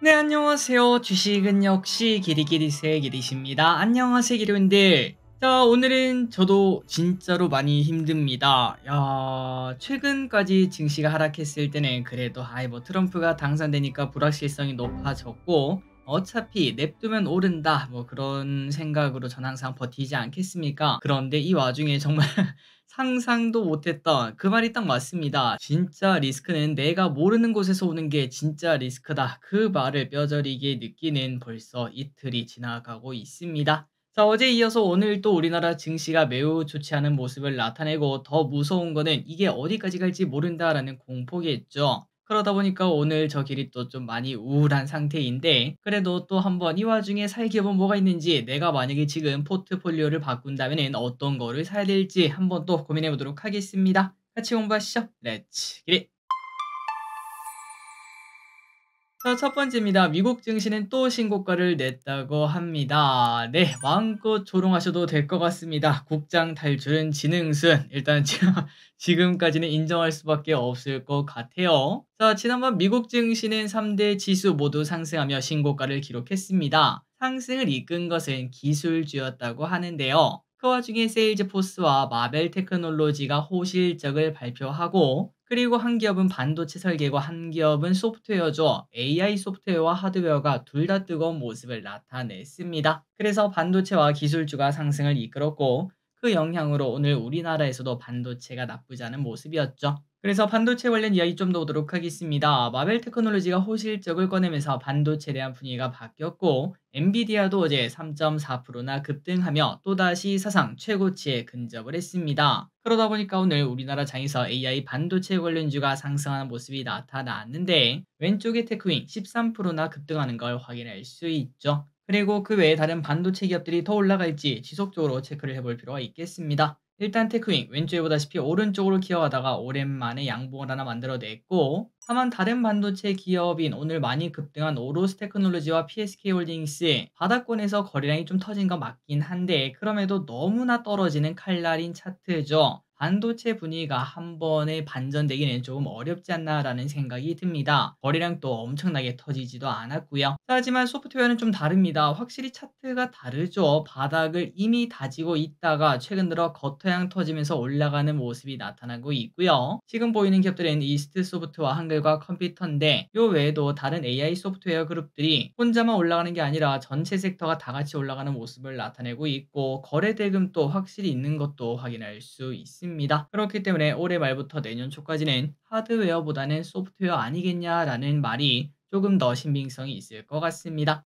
네, 안녕하세요. 주식은 역시 기리기리세 기리십니다. 안녕하세요, 기리분들. 자, 오늘은 저도 진짜로 많이 힘듭니다. 야, 최근까지 증시가 하락했을 때는 그래도 뭐 트럼프가 당선되니까 불확실성이 높아졌고 어차피 냅두면 오른다 뭐 그런 생각으로 전 항상 버티지 않겠습니까? 그런데 이 와중에 정말 상상도 못했던 그 말이 딱 맞습니다. 진짜 리스크는 내가 모르는 곳에서 오는 게 진짜 리스크다. 그 말을 뼈저리게 느끼는 벌써 이틀이 지나가고 있습니다. 자, 어제 이어서 오늘 또 우리나라 증시가 매우 좋지 않은 모습을 나타내고 더 무서운 거는 이게 어디까지 갈지 모른다라는 공포겠죠. 그러다 보니까 오늘 저 길이 또 좀 많이 우울한 상태인데 그래도 또 한번 이 와중에 살 기업은 뭐가 있는지 내가 만약에 지금 포트폴리오를 바꾼다면 어떤 거를 사야 될지 한번 또 고민해 보도록 하겠습니다. 같이 공부하시죠. 렛츠 기릿! 자, 첫 번째입니다. 미국 증시는 또 신고가를 냈다고 합니다. 네, 마음껏 조롱하셔도 될 것 같습니다. 국장 탈출은 지능순. 일단 지금까지는 인정할 수밖에 없을 것 같아요. 자, 지난번 미국 증시는 3대 지수 모두 상승하며 신고가를 기록했습니다. 상승을 이끈 것은 기술주였다고 하는데요. 그 와중에 세일즈포스와 마벨 테크놀로지가 호실적을 발표하고 그리고 한 기업은 반도체 설계고 한 기업은 소프트웨어죠. AI 소프트웨어와 하드웨어가 둘 다 뜨거운 모습을 나타냈습니다. 그래서 반도체와 기술주가 상승을 이끌었고 그 영향으로 오늘 우리나라에서도 반도체가 나쁘지 않은 모습이었죠. 그래서 반도체 관련 이야기 좀 더 보도록 하겠습니다. 마벨 테크놀로지가 호실적을 꺼내면서 반도체에 대한 분위기가 바뀌었고 엔비디아도 어제 3.4%나 급등하며 또다시 사상 최고치에 근접을 했습니다. 그러다 보니까 오늘 우리나라 장에서 AI 반도체 관련주가 상승하는 모습이 나타났는데 왼쪽에 테크윈 13%나 급등하는 걸 확인할 수 있죠. 그리고 그 외에 다른 반도체 기업들이 더 올라갈지 지속적으로 체크를 해볼 필요가 있겠습니다. 일단 테크윙 왼쪽에 보다시피 오른쪽으로 기어가다가 오랜만에 양봉을 하나 만들어냈고 다만 다른 반도체 기업인 오늘 많이 급등한 오로스 테크놀로지와 PSK홀딩스 바닥권에서 거래량이 좀 터진 건 맞긴 한데 그럼에도 너무나 떨어지는 칼날인 차트죠. 반도체 분위기가 한 번에 반전되기는 조금 어렵지 않나라는 생각이 듭니다. 거래량 또 엄청나게 터지지도 않았고요. 하지만 소프트웨어는 좀 다릅니다. 확실히 차트가 다르죠. 바닥을 이미 다지고 있다가 최근 들어 겉터양 터지면서 올라가는 모습이 나타나고 있고요. 지금 보이는 기업들은 이스트소프트와 한글과 컴퓨터인데 요 외에도 다른 AI 소프트웨어 그룹들이 혼자만 올라가는 게 아니라 전체 섹터가 다 같이 올라가는 모습을 나타내고 있고 거래 대금도 확실히 있는 것도 확인할 수 있습니다. 그렇기 때문에 올해 말부터 내년 초까지는 하드웨어보다는 소프트웨어 아니겠냐라는 말이 조금 더 신빙성이 있을 것 같습니다.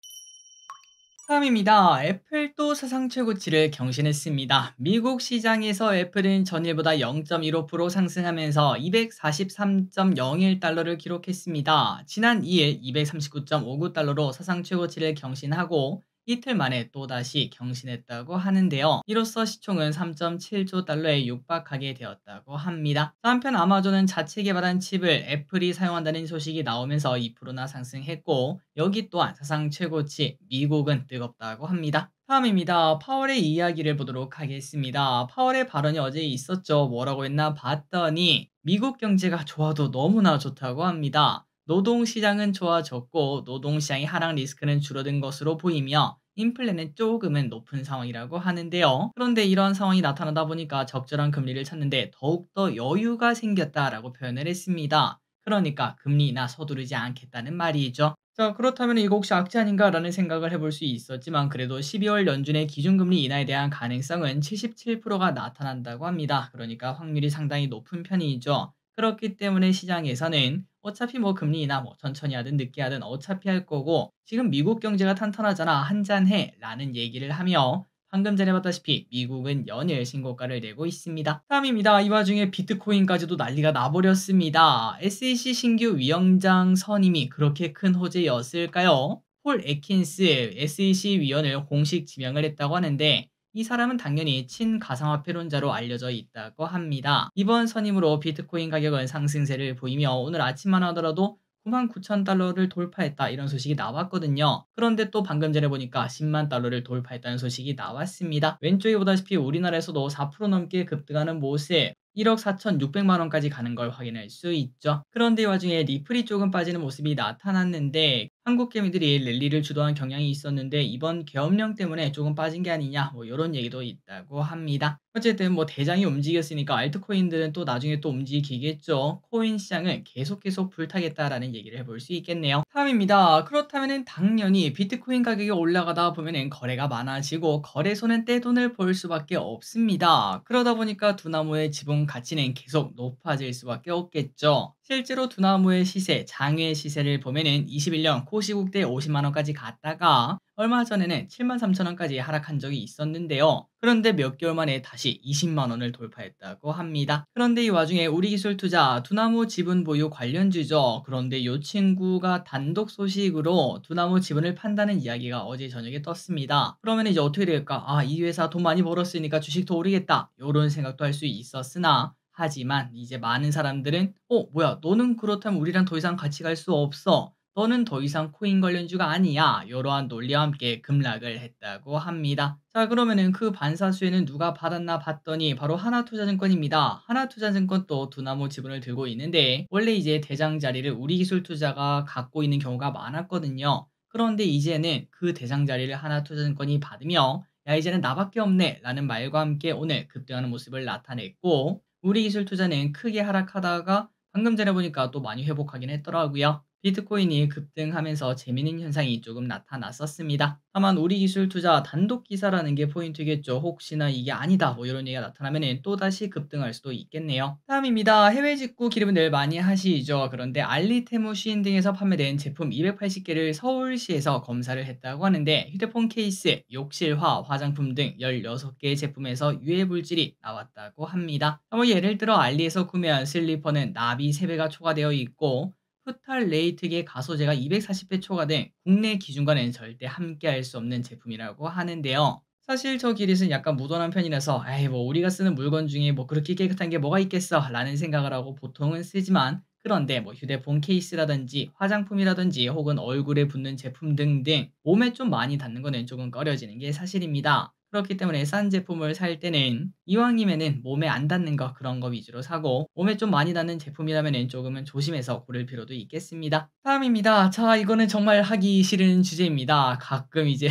다음입니다. 애플도 사상 최고치를 경신했습니다. 미국 시장에서 애플은 전일보다 0.15% 상승하면서 243.01달러를 기록했습니다. 지난 2일 239.59달러로 사상 최고치를 경신하고 이틀 만에 또다시 경신했다고 하는데요. 이로써 시총은 3.7조 달러에 육박하게 되었다고 합니다. 한편 아마존은 자체 개발한 칩을 애플이 사용한다는 소식이 나오면서 2%나 상승했고 여기 또한 사상 최고치 미국은 뜨겁다고 합니다. 다음입니다. 파월의 이야기를 보도록 하겠습니다. 파월의 발언이 어제 있었죠. 뭐라고 했나 봤더니 미국 경제가 좋아도 너무나 좋다고 합니다. 노동시장은 좋아졌고 노동시장의 하락 리스크는 줄어든 것으로 보이며 인플레는 조금은 높은 상황이라고 하는데요. 그런데 이런 상황이 나타나다 보니까 적절한 금리를 찾는데 더욱더 여유가 생겼다라고 표현을 했습니다. 그러니까 금리 인하 서두르지 않겠다는 말이죠. 자, 그렇다면 이거 혹시 악재 아닌가라는 생각을 해볼 수 있었지만 그래도 12월 연준의 기준금리 인하에 대한 가능성은 77%가 나타난다고 합니다. 그러니까 확률이 상당히 높은 편이죠. 그렇기 때문에 시장에서는 어차피 뭐 금리 인하 뭐 천천히 하든 늦게 하든 어차피 할 거고 지금 미국 경제가 탄탄하잖아 한잔해 라는 얘기를 하며 방금 전에 봤다시피 미국은 연일 신고가를 내고 있습니다. 다음입니다. 이 와중에 비트코인까지도 난리가 나버렸습니다. SEC 신규 위원장 선임이 그렇게 큰 호재였을까요? 폴 애킨스 SEC 위원을 공식 지명을 했다고 하는데 이 사람은 당연히 친가상화폐론자로 알려져 있다고 합니다. 이번 선임으로 비트코인 가격은 상승세를 보이며 오늘 아침만 하더라도 99,000달러를 돌파했다 이런 소식이 나왔거든요. 그런데 또 방금 전에 보니까 10만 달러를 돌파했다는 소식이 나왔습니다. 왼쪽에 보다시피 우리나라에서도 4% 넘게 급등하는 모습 1억 4,600만 원까지 가는 걸 확인할 수 있죠. 그런데 이 와중에 리플이 조금 빠지는 모습이 나타났는데 한국 개미들이 랠리를 주도한 경향이 있었는데 이번 계엄령 때문에 조금 빠진 게 아니냐 뭐 이런 얘기도 있다고 합니다. 어쨌든 뭐 대장이 움직였으니까 알트코인들은 또 나중에 또 움직이겠죠. 코인 시장을 계속 불타겠다라는 얘기를 해볼 수 있겠네요. 다음입니다. 그렇다면은 당연히 비트코인 가격이 올라가다 보면은 거래가 많아지고 거래소는 떼돈을 벌 수밖에 없습니다. 그러다 보니까 두나무의 지분 가치는 계속 높아질 수밖에 없겠죠. 실제로 두나무의 시세, 장외 시세를 보면은 21년 코시국대 50만 원까지 갔다가 얼마 전에는 7만 3천 원까지 하락한 적이 있었는데요. 그런데 몇 개월 만에 다시 20만 원을 돌파했다고 합니다. 그런데 이 와중에 우리기술투자 두나무 지분 보유 관련주죠. 그런데 이 친구가 단독 소식으로 두나무 지분을 판다는 이야기가 어제 저녁에 떴습니다. 그러면 이제 어떻게 될까? 아, 이 회사 돈 많이 벌었으니까 주식 더 오르겠다. 이런 생각도 할 수 있었으나 하지만 이제 많은 사람들은 뭐야 너는 그렇다면 우리랑 더 이상 같이 갈 수 없어. 너는 더 이상 코인 관련주가 아니야. 이러한 논리와 함께 급락을 했다고 합니다. 자, 그러면은 그 반사수혜는 누가 받았나 봤더니 바로 하나투자증권입니다. 하나투자증권 또 두나무 지분을 들고 있는데 원래 이제 대장 자리를 우리기술투자가 갖고 있는 경우가 많았거든요. 그런데 이제는 그 대장 자리를 하나투자증권이 받으며 야 이제는 나밖에 없네 라는 말과 함께 오늘 급등하는 모습을 나타냈고 우리기술투자는 크게 하락하다가 방금 전에 보니까 또 많이 회복하긴 했더라고요. 비트코인이 급등하면서 재미있는 현상이 조금 나타났었습니다. 다만 우리기술투자 단독 기사라는 게 포인트겠죠. 혹시나 이게 아니다 뭐 이런 얘기가 나타나면 또다시 급등할 수도 있겠네요. 다음입니다. 해외 직구 기름을 많이 하시죠. 그런데 알리테무 시인 등에서 판매된 제품 280개를 서울시에서 검사를 했다고 하는데 휴대폰 케이스, 욕실화, 화장품 등 16개의 제품에서 유해 물질이 나왔다고 합니다. 뭐 예를 들어 알리에서 구매한 슬리퍼는 납이 3배가 초과되어 있고 프탈레이트계 가소제가 240배 초과된 국내 기준과는 절대 함께할 수 없는 제품이라고 하는데요. 사실 저 기릿은 약간 무던한 편이라서 에이 뭐 우리가 쓰는 물건 중에 뭐 그렇게 깨끗한 게 뭐가 있겠어 라는 생각을 하고 보통은 쓰지만 그런데 뭐 휴대폰 케이스라든지 화장품이라든지 혹은 얼굴에 붙는 제품 등등 몸에 좀 많이 닿는 거는 조금 꺼려지는 게 사실입니다. 그렇기 때문에 싼 제품을 살 때는 이왕이면은 몸에 안 닿는 거 그런 거 위주로 사고 몸에 좀 많이 닿는 제품이라면은 조금은 조심해서 고를 필요도 있겠습니다. 다음입니다. 자, 이거는 정말 하기 싫은 주제입니다. 가끔 이제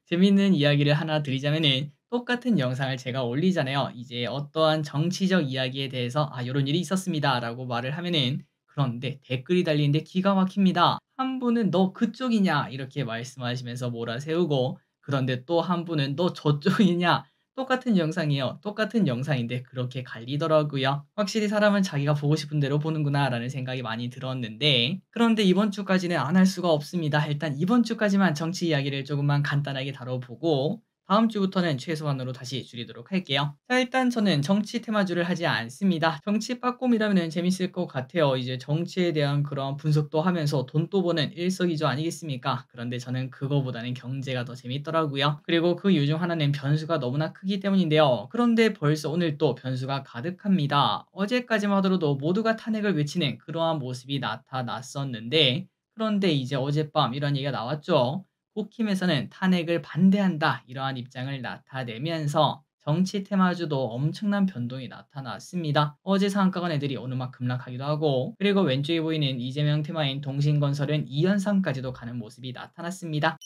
재밌는 이야기를 하나 드리자면은 똑같은 영상을 제가 올리잖아요. 이제 어떠한 정치적 이야기에 대해서 아, 요런 일이 있었습니다라고 말을 하면은 그런데 댓글이 달리는데 기가 막힙니다. 한 분은 너 그쪽이냐 이렇게 말씀하시면서 몰아세우고 그런데 또 한 분은 "너 저쪽이냐?" 똑같은 영상이에요. 똑같은 영상인데 그렇게 갈리더라고요. 확실히 '사람은 자기가 보고 싶은 대로 보는구나.'라는 생각이 많이 들었는데 그런데 이번 주까지는 안 할 수가 없습니다. 일단 이번 주까지만 정치 이야기를 조금만 간단하게 다뤄보고 다음 주부터는 최소한으로 다시 줄이도록 할게요. 자, 일단 저는 정치 테마주를 하지 않습니다. 정치 빠꼼이라면 재밌을 것 같아요. 이제 정치에 대한 그런 분석도 하면서 돈도 버는 일석이조 아니겠습니까? 그런데 저는 그거보다는 경제가 더 재밌더라고요. 그리고 그 이유 중 하나는 변수가 너무나 크기 때문인데요. 그런데 벌써 오늘 또 변수가 가득합니다. 어제까지만 하더라도 모두가 탄핵을 외치는 그러한 모습이 나타났었는데 그런데 이제 어젯밤 이런 얘기가 나왔죠. 국힘에서는 탄핵을 반대한다 이러한 입장을 나타내면서 정치 테마주도 엄청난 변동이 나타났습니다. 어제 상한가 간 애들이 오늘 막 급락하기도 하고 그리고 왼쪽에 보이는 이재명 테마인 동신건설은 2연상까지도 가는 모습이 나타났습니다.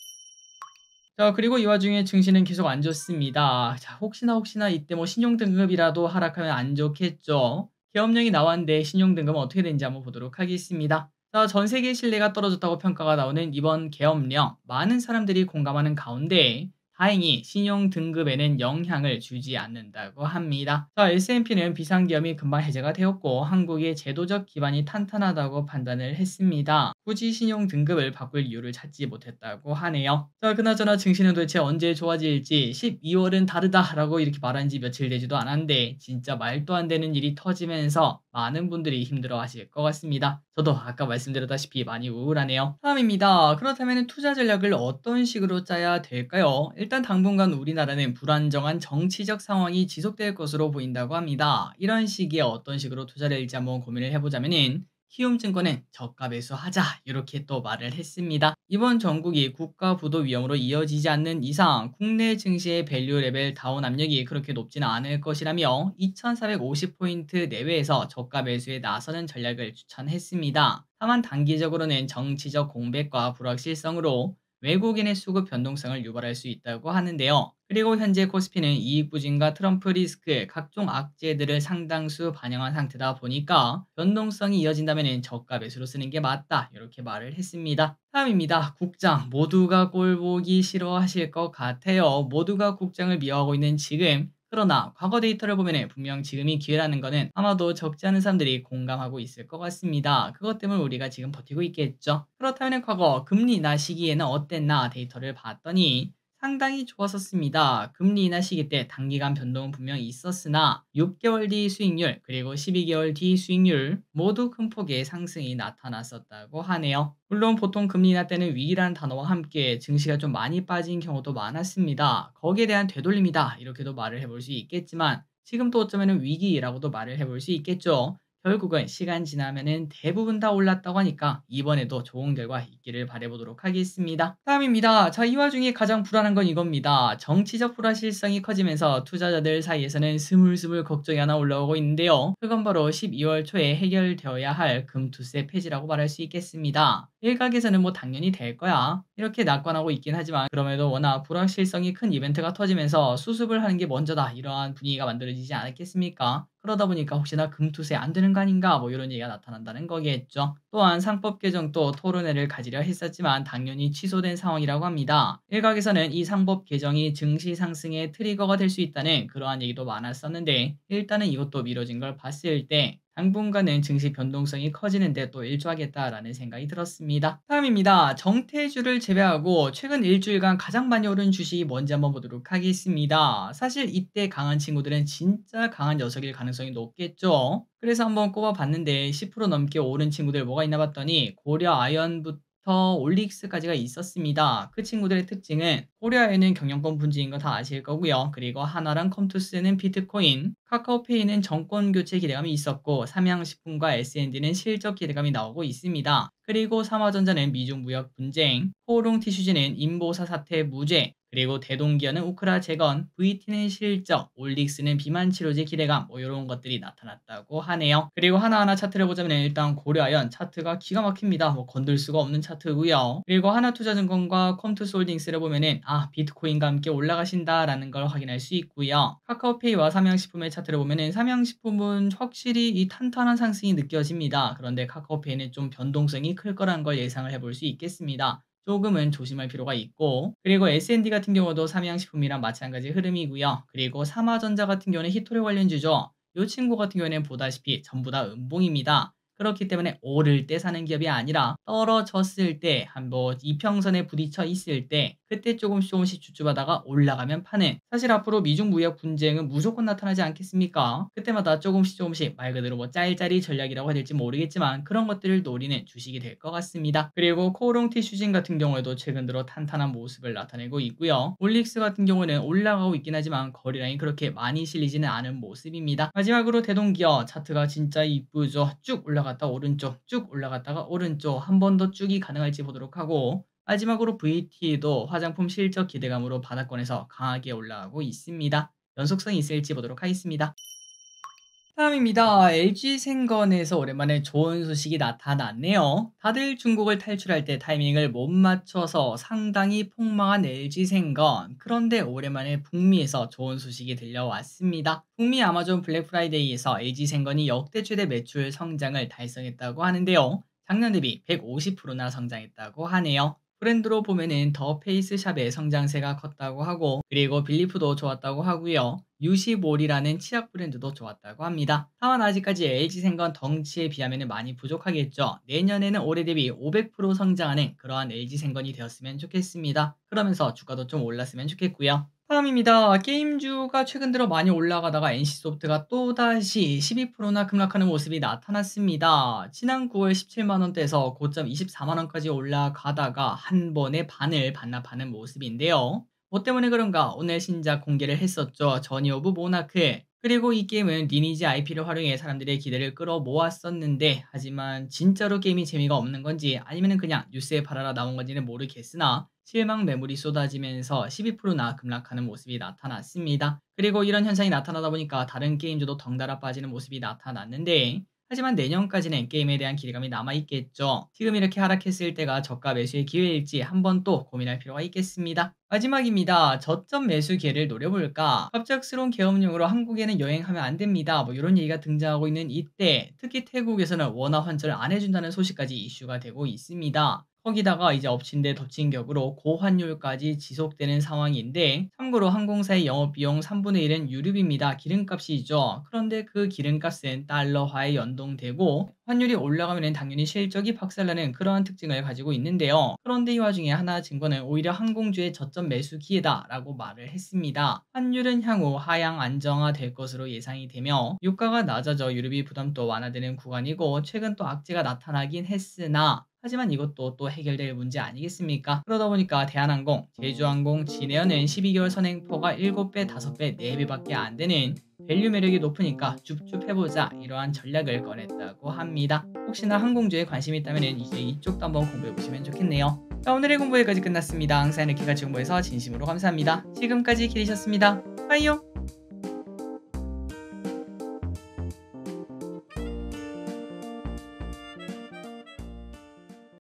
자, 그리고 이 와중에 증시는 계속 안 좋습니다. 자, 혹시나 이때 뭐 신용등급이라도 하락하면 안 좋겠죠. 계엄령이 나왔는데 신용등급은 어떻게 되는지 한번 보도록 하겠습니다. 자, 전 세계 신뢰가 떨어졌다고 평가가 나오는 이번 계엄령, 많은 사람들이 공감하는 가운데 다행히 신용등급에는 영향을 주지 않는다고 합니다. 자, S&P는 비상계엄이 금방 해제가 되었고 한국의 제도적 기반이 탄탄하다고 판단을 했습니다. 굳이 신용등급을 바꿀 이유를 찾지 못했다고 하네요. 자, 그나저나 증시는 도대체 언제 좋아질지 12월은 다르다라고 이렇게 말한 지 며칠 되지도 않았는데 진짜 말도 안 되는 일이 터지면서 많은 분들이 힘들어 하실 것 같습니다. 저도 아까 말씀드렸다시피 많이 우울하네요. 다음입니다. 그렇다면 투자 전략을 어떤 식으로 짜야 될까요? 일단 당분간 우리나라는 불안정한 정치적 상황이 지속될 것으로 보인다고 합니다. 이런 시기에 어떤 식으로 투자를 할지 한번 고민을 해보자면은 키움증권은 저가 매수하자 이렇게 또 말을 했습니다. 이번 전국이 국가 부도 위험으로 이어지지 않는 이상 국내 증시의 밸류 레벨 다운 압력이 그렇게 높지는 않을 것이라며 2450포인트 내외에서 저가 매수에 나서는 전략을 추천했습니다. 다만 단기적으로는 정치적 공백과 불확실성으로 외국인의 수급 변동성을 유발할 수 있다고 하는데요. 그리고 현재 코스피는 이익 부진과 트럼프 리스크, 각종 악재들을 상당수 반영한 상태다 보니까 변동성이 이어진다면 저가 매수로 쓰는 게 맞다. 이렇게 말을 했습니다. 다음입니다. 국장. 모두가 꼴 보기 싫어하실 것 같아요. 모두가 국장을 미워하고 있는 지금. 그러나 과거 데이터를 보면 분명 지금이 기회라는 거는 아마도 적지 않은 사람들이 공감하고 있을 것 같습니다. 그것 때문에 우리가 지금 버티고 있겠죠. 그렇다면 과거 금리 인하 시기에는 어땠나 데이터를 봤더니 상당히 좋았었습니다. 금리 인하 시기 때 단기간 변동은 분명히 있었으나 6개월 뒤 수익률 그리고 12개월 뒤 수익률 모두 큰 폭의 상승이 나타났었다고 하네요. 물론 보통 금리 인하 때는 위기라는 단어와 함께 증시가 좀 많이 빠진 경우도 많았습니다. 거기에 대한 되돌림이다 이렇게도 말을 해볼 수 있겠지만 지금 또 어쩌면 위기라고도 말을 해볼 수 있겠죠. 결국은 시간 지나면은 대부분 다 올랐다고 하니까 이번에도 좋은 결과 있기를 바라보도록 하겠습니다. 다음입니다. 자, 이 와중에 가장 불안한 건 이겁니다. 정치적 불확실성이 커지면서 투자자들 사이에서는 스물스물 걱정이 하나 올라오고 있는데요. 그건 바로 12월 초에 해결되어야 할 금투세 폐지라고 말할 수 있겠습니다. 일각에서는 뭐 당연히 될 거야. 이렇게 낙관하고 있긴 하지만 그럼에도 워낙 불확실성이 큰 이벤트가 터지면서 수습을 하는 게 먼저다. 이러한 분위기가 만들어지지 않았겠습니까? 그러다 보니까 혹시나 금투세 안 되는 거 아닌가 뭐 이런 얘기가 나타난다는 거겠죠. 또한 상법 개정도 토론회를 가지려 했었지만 당연히 취소된 상황이라고 합니다. 일각에서는 이 상법 개정이 증시 상승의 트리거가 될 수 있다는 그러한 얘기도 많았었는데 일단은 이것도 미뤄진 걸 봤을 때 당분간은 증시 변동성이 커지는데 또 일조하겠다라는 생각이 들었습니다. 다음입니다. 정태주를 제외하고 최근 일주일간 가장 많이 오른 주식이 뭔지 한번 보도록 하겠습니다. 사실 이때 강한 친구들은 진짜 강한 녀석일 가능성이 높겠죠. 그래서 한번 꼽아봤는데 10% 넘게 오른 친구들 뭐가 있나 봤더니 고려 아연부터 올릭스까지가 있었습니다. 그 친구들의 특징은 고려아연은 경영권 분지인 거 다 아실 거고요. 그리고 하나랑 컴투스는 비트코인, 카카오페이는 정권 교체 기대감이 있었고 삼양식품과 S&D는 실적 기대감이 나오고 있습니다. 그리고 삼화전자는 미중 무역 분쟁, 코오롱 티슈즈는 인보사 사태 무죄, 그리고 대동기어는 우크라 재건, VT는 실적, 올릭스는 비만 치료제 기대감 뭐 이런 것들이 나타났다고 하네요. 그리고 하나하나 차트를 보자면 일단 고려아연 차트가 기가 막힙니다. 뭐 건들 수가 없는 차트고요. 그리고 하나투자증권과 컴투스홀딩스를 보면은 비트코인과 함께 올라가신다라는 걸 확인할 수 있고요. 카카오페이와 삼양식품의 차트를 보면은 삼양식품은 확실히 이 탄탄한 상승이 느껴집니다. 그런데 카카오페이는 좀 변동성이 클 거라는 걸 예상을 해볼 수 있겠습니다. 조금은 조심할 필요가 있고 그리고 S&D 같은 경우도 삼양식품이랑 마찬가지 흐름이고요. 그리고 삼화전자 같은 경우는 히토리 관련주죠. 이 친구 같은 경우에는 보다시피 전부 다 음봉입니다. 그렇기 때문에 오를 때 사는 기업이 아니라 떨어졌을 때 한번 이평선에 부딪혀 있을 때 그때 조금씩 주춤하다가 올라가면 파는 사실 앞으로 미중 무역 분쟁은 무조건 나타나지 않겠습니까? 그때마다 조금씩 말 그대로 뭐 짤짤이 전략이라고 해야 될지 모르겠지만 그런 것들을 노리는 주식이 될 것 같습니다. 그리고 코오롱 티슈진 같은 경우에도 최근 들어 탄탄한 모습을 나타내고 있고요. 올릭스 같은 경우는 올라가고 있긴 하지만 거래량이 그렇게 많이 실리지는 않은 모습입니다. 마지막으로 대동기어 차트가 진짜 이쁘죠. 쭉 올라갔다 오른쪽 쭉 올라갔다가 오른쪽 한 번 더 쭉이 가능할지 보도록 하고 마지막으로 VT도 화장품 실적 기대감으로 바닥권에서 강하게 올라가고 있습니다. 연속성이 있을지 보도록 하겠습니다. 다음입니다. LG생건에서 오랜만에 좋은 소식이 나타났네요. 다들 중국을 탈출할 때 타이밍을 못 맞춰서 상당히 폭망한 LG생건. 그런데 오랜만에 북미에서 좋은 소식이 들려왔습니다. 북미 아마존 블랙 프라이데이에서 LG생건이 역대 최대 매출 성장을 달성했다고 하는데요. 작년 대비 150%나 성장했다고 하네요. 브랜드로 보면은 더 페이스샵의 성장세가 컸다고 하고 그리고 빌리프도 좋았다고 하고요. 유시몰이라는 치약 브랜드도 좋았다고 합니다. 다만 아직까지 LG생건 덩치에 비하면 많이 부족하겠죠. 내년에는 올해 대비 500% 성장하는 그러한 LG생건이 되었으면 좋겠습니다. 그러면서 주가도 좀 올랐으면 좋겠고요. 다음입니다. 게임주가 최근 들어 많이 올라가다가 NC소프트가 또다시 12%나 급락하는 모습이 나타났습니다. 지난 9월 17만원대에서 고점 24만원까지 올라가다가 한 번에 반을 반납하는 모습인데요. 뭐 때문에 그런가 오늘 신작 공개를 했었죠. 저니 오브 모나크. 그리고 이 게임은 리니지 IP를 활용해 사람들의 기대를 끌어모았었는데 하지만 진짜로 게임이 재미가 없는 건지 아니면 그냥 뉴스에 팔아라 나온 건지는 모르겠으나 실망 매물이 쏟아지면서 12%나 급락하는 모습이 나타났습니다. 그리고 이런 현상이 나타나다 보니까 다른 게임주도 덩달아 빠지는 모습이 나타났는데 하지만 내년까지는 게임에 대한 기대감이 남아있겠죠. 지금 이렇게 하락했을 때가 저가 매수의 기회일지 한번 또 고민할 필요가 있겠습니다. 마지막입니다. 저점 매수 기회를 노려볼까? 갑작스러운 계엄령으로 한국에는 여행하면 안 됩니다. 뭐 이런 얘기가 등장하고 있는 이때 특히 태국에서는 원화 환전을 안 해준다는 소식까지 이슈가 되고 있습니다. 거기다가 이제 엎친 데 덮친 격으로 고환율까지 지속되는 상황인데 참고로 항공사의 영업비용 3분의 1은 유류비입니다. 기름값이죠. 그런데 그 기름값은 달러화에 연동되고 환율이 올라가면 당연히 실적이 박살나는 그러한 특징을 가지고 있는데요. 그런데 이 와중에 하나증권은 오히려 항공주의 저점 매수 기회다라고 말을 했습니다. 환율은 향후 하향 안정화될 것으로 예상이 되며 유가가 낮아져 유류비 부담도 완화되는 구간이고 최근 또 악재가 나타나긴 했으나 하지만 이것도 또 해결될 문제 아니겠습니까? 그러다 보니까 대한항공, 제주항공, 진에어는 12개월 선행포가 7배, 5배, 4배밖에 안 되는 밸류 매력이 높으니까 줍줍 해보자 이러한 전략을 꺼냈다고 합니다. 혹시나 항공주에 관심이 있다면 이제 이쪽도 한번 공부해보시면 좋겠네요. 자, 오늘의 공부 여기까지 끝났습니다. 항상 이렇게 같이 공부해서 진심으로 감사합니다. 지금까지 기리셨습니다. 빠이요!